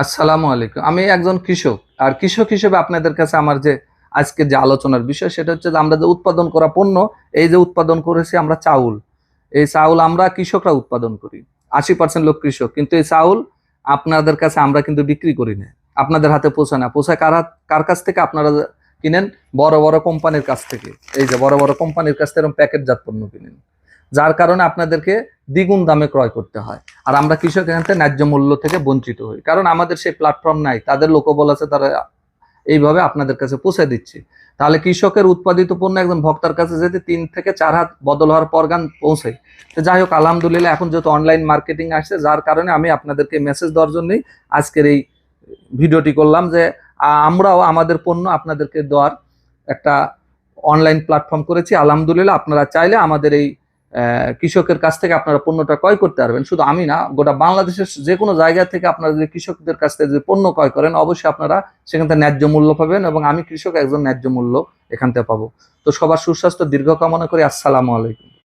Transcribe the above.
আসসালামু আলাইকুম। আমি একজন কৃষক। আর কৃষক হিসেবে আপনাদের কাছে আমার যে আজকে যে আলোচনার বিষয় সেটা হচ্ছে যে আমরা যে উৎপাদন করা পণ্য, এই যে উৎপাদন করেছি আমরা চাউল। এই চাউল আমরা কৃষকরা উৎপাদন করি। ৮০% লোক কৃষক। কিন্তু এই চাউল আপনাদের কাছে আমরা কিন্তু বিক্রি করি না। আপনাদের হাতে পৌঁছায় না। পৌঁছায় কার কাছ থেকে? আপনারা কিনেন বড়, বড় কোম্পানির কাছ থেকে। এই যে বড়, বড় কোম্পানির কাছ থেকে এরকম প্যাকেটজাত পণ্য কিনেন। যার কারণে আপনাদেরকে দ্বিগুণ দামে ক্রয় করতে হয়। আর আমরা কৃষক এখান থেকে ন্যায্য মূল্য থেকে বঞ্চিত হই, কারণ আমাদের সেই প্ল্যাটফর্ম নাই। তাদের লোকবল আছে, তারা এইভাবে আপনাদের কাছে পৌঁছে দিচ্ছে। তাহলে কৃষকের উৎপাদিত পণ্য একজন ভোক্তার কাছে যেতে ৩ থেকে ৪ হাত বদল হওয়ার পর গান পৌঁছে। তো যাই হোক, আলহামদুলিল্লাহ এখন যেহেতু অনলাইন মার্কেটিং আসছে, যার কারণে আমি আপনাদেরকে মেসেজ দেওয়ার জন্যই আজকের এই ভিডিওটি করলাম যে আমরাও আমাদের পণ্য আপনাদেরকে দেওয়ার একটা অনলাইন প্ল্যাটফর্ম করেছি। আলহামদুলিল্লাহ আপনারা চাইলে আমাদের এই কৃষকের কাছ থেকে আপনারা পণ্যটা ক্রয় করতে পারবেন। শুধু আমি না, গোটা বাংলাদেশের যে কোনো জায়গা থেকে আপনারা যদি কৃষকদের কাছ থেকে যে পণ্য ক্রয় করেন, অবশ্যই আপনারা সেখান থেকে ন্যায্য মূল্য পাবেন, এবং আমি কৃষক একজন ন্যায্য মূল্য এখান থেকে পাবো। তো সবার সুস্বাস্থ্য দীর্ঘ কামনা করি। আসসালামু আলাইকুম।